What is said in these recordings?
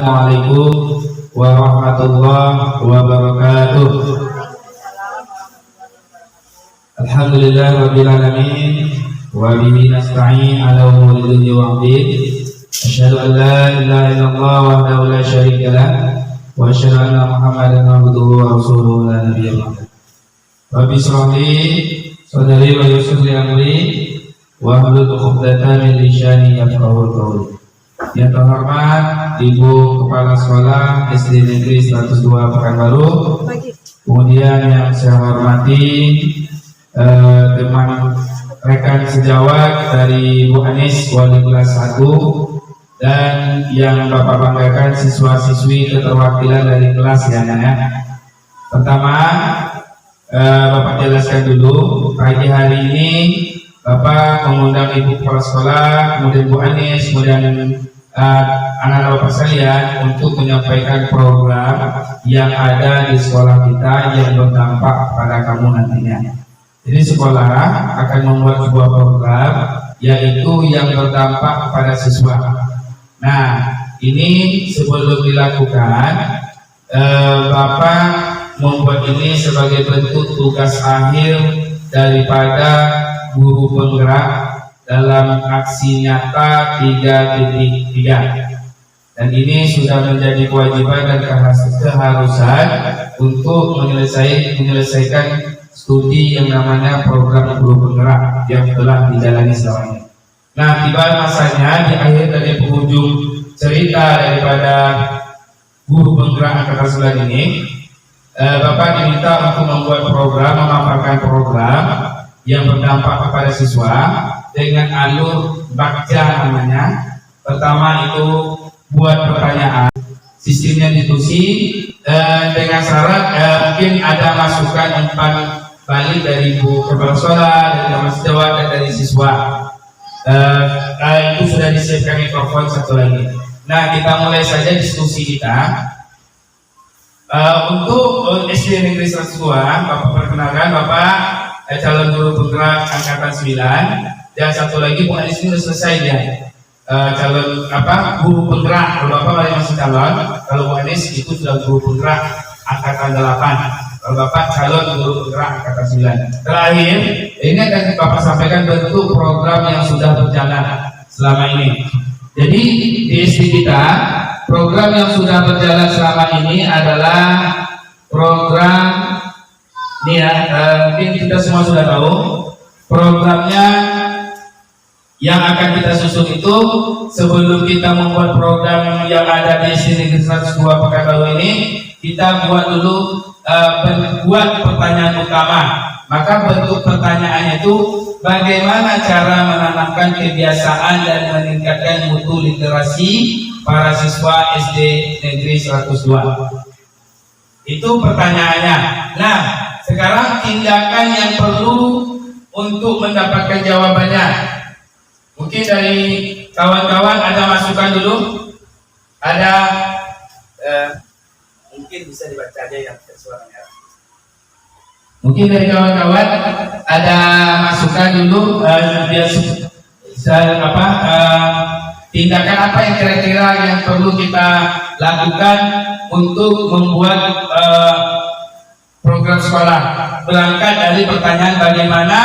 Assalamualaikum warahmatullahi wabarakatuh. Alhamdulillah rabbil alamin wa bihi nasta'in ala umuri dunya wa din. Asyhadu an la ilaha illallah wahdahu la syarika lah wa asyhadu anna Muhammadan abduhu wa rasuluhu la nabiyya ba'dahu. Rabbi shrah li sadri wa yassir li amri wa hlul 'uqdatam min lisani yafqahu qawli. Yang terhormat Ibu Kepala Sekolah SD Negeri 102 Pekanbaru, kemudian yang saya hormati teman rekan sejawat dari Bu Anis Wali kelas 1 dan yang Bapak banggakan siswa-siswi keterwakilan dari kelas ya Nana. Pertama Bapak jelaskan dulu, pagi hari ini Bapak mengundang Ibu Kepala Sekolah, kemudian Bu Anis, kemudian anak-anak Bapak sekalian untuk menyampaikan program yang ada di sekolah kita yang berdampak pada kamu nantinya. Jadi sekolah akan membuat sebuah program yaitu yang berdampak pada siswa. Nah, ini sebelum dilakukan, Bapak membuat ini sebagai bentuk tugas akhir daripada guru penggerak dalam aksi nyata 3.3, dan ini sudah menjadi kewajiban dan keharusan untuk menyelesaikan studi yang namanya program guru penggerak yang telah dijalani selama ini. Nah, tiba masanya di akhir dari penghujung cerita daripada guru penggerak angkatan 9 ini, Bapak diminta untuk membuat program, memaparkan program yang berdampak kepada siswa dengan alur bakca namanya. Pertama itu buat pertanyaan, sistemnya diskusi dengan syarat mungkin ada masukan umpan balik dari Ibu Kepala Sekolah, dari teman sejawat dan dari siswa. Itu sudah disiapkan mikrofon satu lagi. Nah, kita mulai saja diskusi kita. Untuk SD Negeri 102, Bapak perkenalkan Bapak calon guru penggerak angkatan 9. Dan satu lagi Bu Anis ini sudah selesai ya, calon guru penggerak. Kalau Bapak masih calon, kalau Bu Anis itu sudah guru penggerak angkatan 8. Kalau Bapak calon guru penggerak angkatan 9. Terakhir, ini akan Bapak sampaikan bentuk program yang sudah berjalan selama ini. Jadi di SD kita, program yang sudah berjalan selama ini adalah program ini ya, mungkin kita semua sudah tahu programnya. Yang akan kita susun itu, sebelum kita membuat program yang ada di SD Negeri 102 Pekanbaru ini, kita buat dulu buat pertanyaan utama. Maka bentuk pertanyaannya itu bagaimana cara menanamkan kebiasaan dan meningkatkan mutu literasi para siswa SD Negeri 102. Itu pertanyaannya. Nah, sekarang tindakan yang perlu untuk mendapatkan jawabannya. Mungkin dari kawan-kawan ada masukan dulu? Ada mungkin bisa dibaca aja yang suaranya. Mungkin dari kawan-kawan ada masukan dulu tindakan apa yang kira-kira yang perlu kita lakukan untuk membuat program sekolah. Berangkat dari pertanyaan bagaimana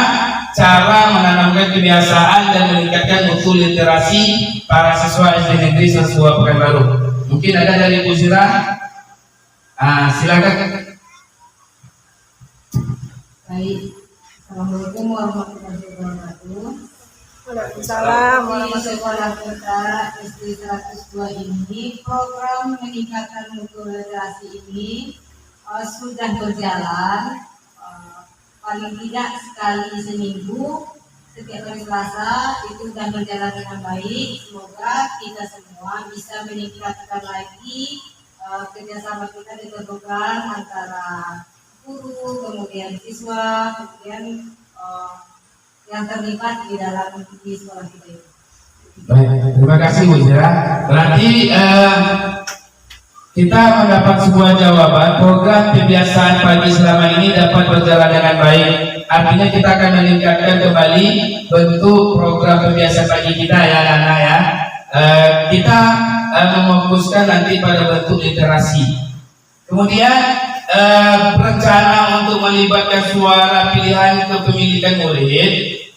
cara menanamkan kebiasaan dan meningkatkan mutu literasi para siswa SD Negeri 102 Pekanbaru. Mungkin ada dari Bu Zira. Silakan. Baik. Assalamualaikum warahmatullahi wabarakatuh. Waalaikumsalam. Di sekolah kita SD 102 ini, program meningkatkan mutu literasi ini sudah berjalan. Paling tidak sekali seminggu, setiap hari Selasa itu sudah berjalan dengan baik. Semoga kita semua bisa meningkatkan lagi kerjasama kita dilakukan antara guru, kemudian siswa, kemudian yang terlibat di dalam di sekolah kita ini. Baik, terima kasih Bu Zira. Berarti kita mendapat sebuah jawaban, program kebiasaan pagi selama ini dapat berjalan dengan baik. Artinya kita akan meningkatkan kembali bentuk program kebiasaan pagi kita ya Nana ya. kita memfokuskan nanti pada bentuk literasi. Kemudian rencana untuk melibatkan suara pilihan kepemilikan murid,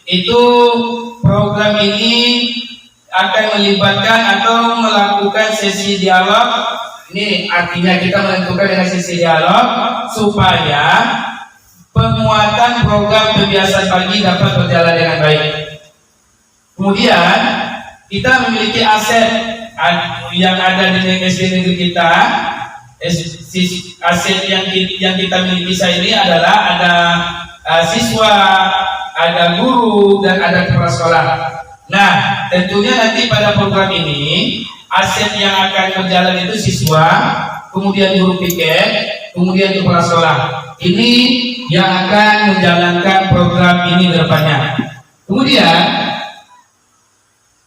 itu program ini akan melibatkan atau melakukan sesi dialog. Ini artinya kita menentukan dengan sesi dialog supaya penguatan program kebiasaan pagi dapat berjalan dengan baik. Kemudian kita memiliki aset yang ada di SD negeri kita. Aset yang kita miliki saat ini adalah ada siswa, ada guru, dan ada kepala sekolah. Nah, tentunya nanti pada program ini aset yang akan berjalan itu siswa, kemudian guru piket, kemudian kepala sekolah. Ini yang akan menjalankan program ini ke depannya. Kemudian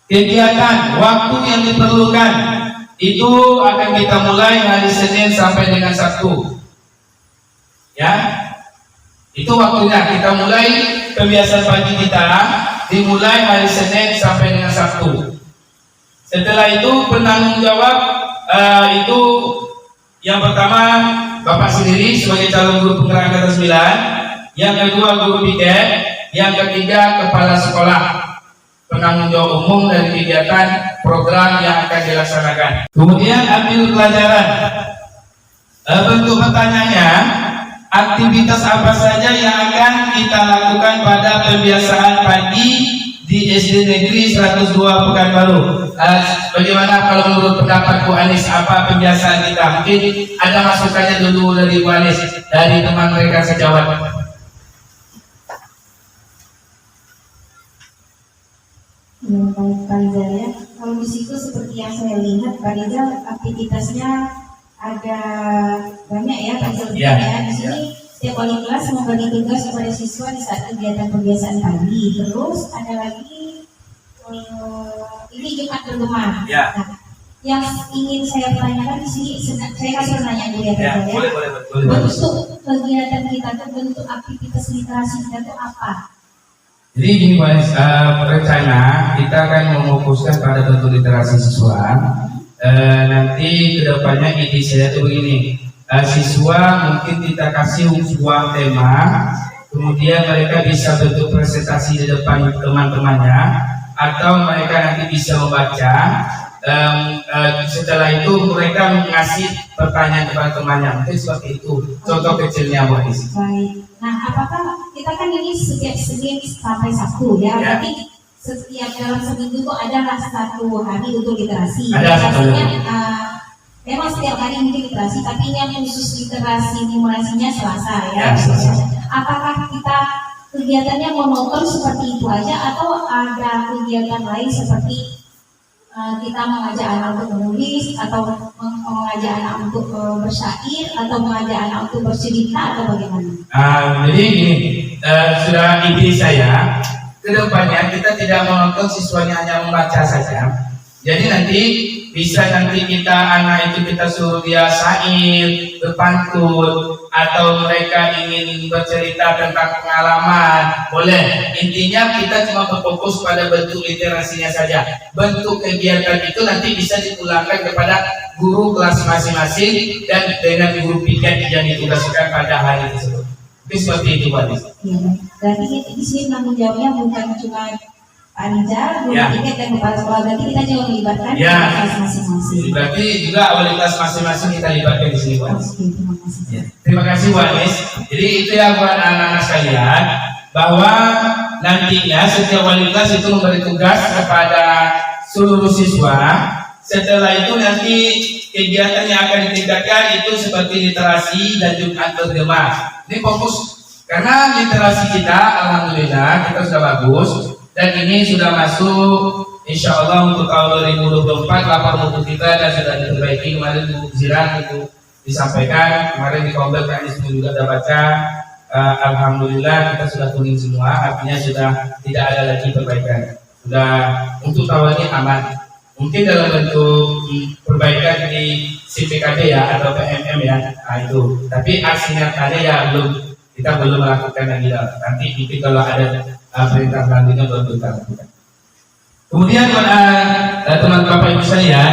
kegiatan waktu yang diperlukan itu akan kita mulai hari Senin sampai dengan Sabtu. Ya, itu waktunya. Kita mulai kebiasaan pagi kita dimulai hari Senin sampai dengan Sabtu. Setelah itu penanggung jawab itu yang pertama Bapak sendiri sebagai calon guru penggerak angkatan 9, yang kedua guru piket, yang ketiga kepala sekolah, penanggung jawab umum dari kegiatan program yang akan dilaksanakan. Kemudian ambil pelajaran. Bentuk pertanyaannya, aktivitas apa saja yang akan kita lakukan pada kebiasaan pagi di SD Negeri 102 Pekanbaru? Bagaimana kalau menurut pendapat Bu Anis, apa kebiasaan kita? Mungkin ada masukannya dulu dari Bu Anis, dari teman mereka sejawat. Baik Pak Rizal ya. Kalau di situ seperti yang saya lihat Pak Rizal aktivitasnya ada banyak ya Pak Rizal ya. Di sini setiap wali kelas membagi tugas kepada siswa di saat kegiatan kebiasaan pagi. Terus ada lagi ini Jumat bergema. Ya. Nah, yang ingin saya tanyakan di sini, saya kasih pertanyaan dulu ya Pak Rizal ya. Boleh. Bentuk kegiatan kita itu, bentuk aktivitas literasi kita itu apa? Jadi gini Mas, rencana kita akan memfokuskan pada bentuk literasi siswa. Nanti kedepannya ide saya itu begini, siswa mungkin kita kasih sebuah tema, kemudian mereka bisa bentuk presentasi di depan teman-temannya, atau mereka nanti bisa membaca. Setelah itu mereka mengasih pertanyaan kepada temannya, mungkin seperti itu. Contoh kecilnya Bu Anies. Baik. Nah, apakah kita kan ini setiap Senin sampai Sabtu ya? Berarti setiap dalam seminggu itu adalah satu hari untuk literasi. Biasanya memang setiap hari mungkin literasi, tapi ini yang khusus literasi dimulasinya Selasa ya. Apakah kita kegiatannya monoton seperti itu aja, atau ada kegiatan lain seperti kita mengajak anak untuk menulis, atau mengajak anak untuk bersyair, atau mengajak anak untuk bercerita, atau bagaimana? Jadi gini, sudah ide saya, kedepannya kita tidak menonton siswanya hanya membaca saja. Jadi nanti bisa kita anak itu kita suruh dia syair, berpantun, atau mereka ingin bercerita tentang pengalaman, boleh. Intinya kita cuma berfokus pada bentuk literasinya saja. Bentuk kegiatan itu nanti bisa dipulangkan kepada guru kelas masing-masing dan dengan guru piket yang ditugaskan pada hari tersebut. Itu seperti itu Pak Anies. Ya, berarti di sini tanggung jawabnya bukan cuma Pak Rizal, guru piket dan kepala sekolah, berarti kita juga melibatkan kelas masing-masing. Berarti juga kualitas masing-masing kita libatkan di sini Pak Anies. Terima kasih. Ya. Terima kasih Bu Anies. Jadi itu ya buat anak-anak sekalian, bahwa nantinya setiap wali kelas itu memberi tugas kepada seluruh siswa. Setelah itu nanti kegiatan yang akan ditingkatkan itu seperti literasi dan Jumat bergema. Ini fokus karena literasi kita alhamdulillah kita sudah bagus, dan ini sudah masuk insya Allah untuk tahun 2024 lapor mutu kita dan sudah diperbaiki. Kemarin Bu Ziran itu disampaikan, kemarin di Komplek Anies juga sudah baca. Alhamdulillah kita sudah kuning semua, artinya sudah tidak ada lagi perbaikan. Sudah untuk tahun ini aman. Mungkin dalam bentuk perbaikan di CPKD ya atau PMM ya, itu. Tapi aksi nyatanya ya kita belum melakukan lagi. Nanti mungkin kalau ada perintah selanjutnya baru kita lakukan. Kemudian teman Bapak Ibu sekalian,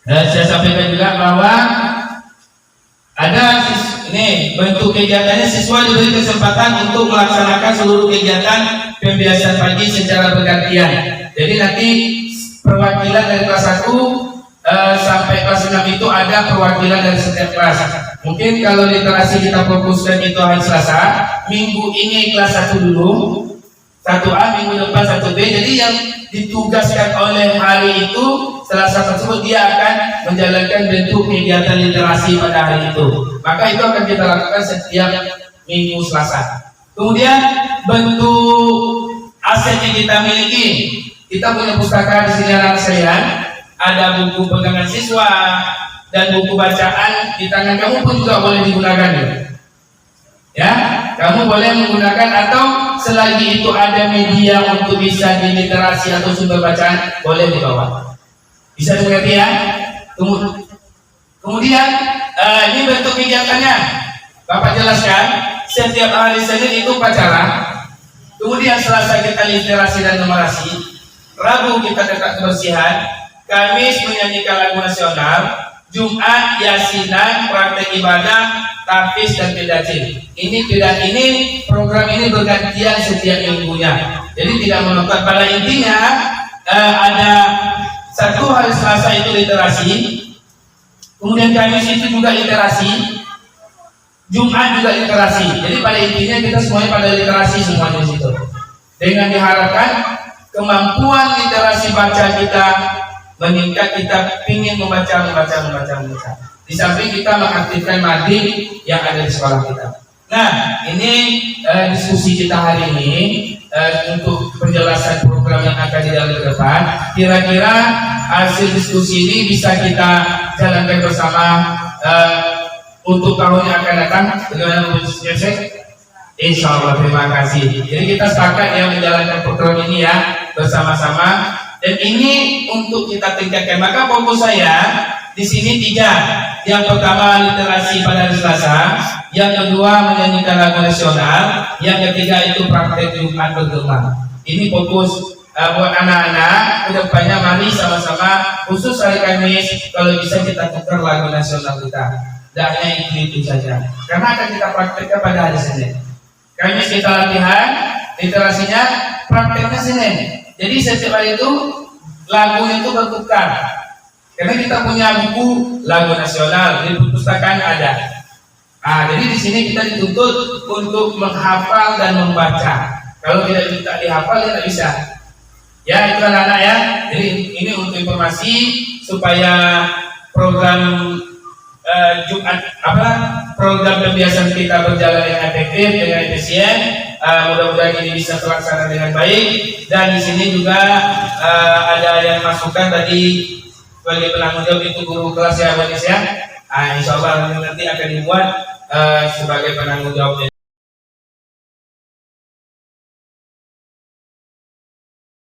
saya sampaikan juga bahwa ada ini bentuk kegiatannya, siswa diberi kesempatan untuk melaksanakan seluruh kegiatan pembiasan pagi secara bergantian. Jadi nanti perwakilan dari kelas 1 sampai kelas 6 itu ada perwakilan dari setiap kelas. Mungkin kalau literasi kita fokuskan itu hari Selasa, minggu ini kelas 1 dulu, 1A, minggu depan 1B. Jadi yang ditugaskan oleh hari itu Selasa tersebut dia akan menjalankan bentuk kegiatan literasi pada hari itu. Maka itu akan kita lakukan setiap minggu Selasa. Kemudian bentuk aset yang kita miliki, kita punya pustaka di sini anak saya, ada buku pegangan siswa dan buku bacaan di tangan kamu pun juga boleh digunakan ya. Kamu boleh menggunakan, atau selagi itu ada media untuk bisa diliterasi atau sumber bacaan, boleh dibawa. Bisa dimengerti ya? Kemudian ini bentuk kegiatannya Bapak jelaskan. Setiap hari Senin itu upacara, kemudian Selasa kita literasi dan numerasi, Rabu kita dekat kebersihan, Kamis menyanyikan lagu nasional, Jumat yasinan, praktek ibadah, tafis dan pedacil. Ini program ini bergantian setiap minggunya. Jadi tidak menentukan. Pada intinya ada satu hari Selasa itu literasi, kemudian Kamis itu juga literasi, Jumat juga literasi. Jadi pada intinya kita semuanya pada literasi semuanya di situ. Dengan diharapkan kemampuan literasi baca kita meningkat, kita ingin membaca. Di samping kita mengaktifkan mading yang ada di sekolah kita. Nah, ini diskusi kita hari ini untuk penjelasan program yang akan dijalankan ke depan. Kira-kira hasil diskusi ini bisa kita jalankan bersama untuk tahun yang akan datang. Bagaimana menurut Yosef? Insya Allah, terima kasih. Jadi kita sepakat ya menjalankan program ini ya bersama-sama. Dan ini untuk kita tingkatkan. Maka fokus saya di sini 3. Yang pertama literasi pada hari Selasa, yang kedua menyanyikan lagu nasional, yang ketiga itu praktek Jumat bergema. Ini fokus buat anak-anak. Kedepannya mari sama-sama, khusus hari Kamis kalau bisa kita tukar lagu nasional kita. Tidak hanya itu saja, karena akan kita praktekkan pada hari Senin. Kamis kita latihan literasinya, prakteknya Senin. Jadi setiap hari itu lagu itu bertukar. Karena kita punya buku lagu nasional di perpustakaan ada. Jadi di sini kita dituntut untuk menghafal dan membaca. Kalau tidak bisa dihafal tidak bisa. Ya itu anak-anak ya. Jadi ini untuk informasi supaya program program pembiasan kita berjalan dengan efektif, dengan efisien. Mudah-mudahan ini bisa terlaksana dengan baik. Dan di sini juga ada yang masukan tadi sebagai penanggung jawab itu guru kelas ya, Insya Allah nanti akan dibuat sebagai penanggung jawabnya.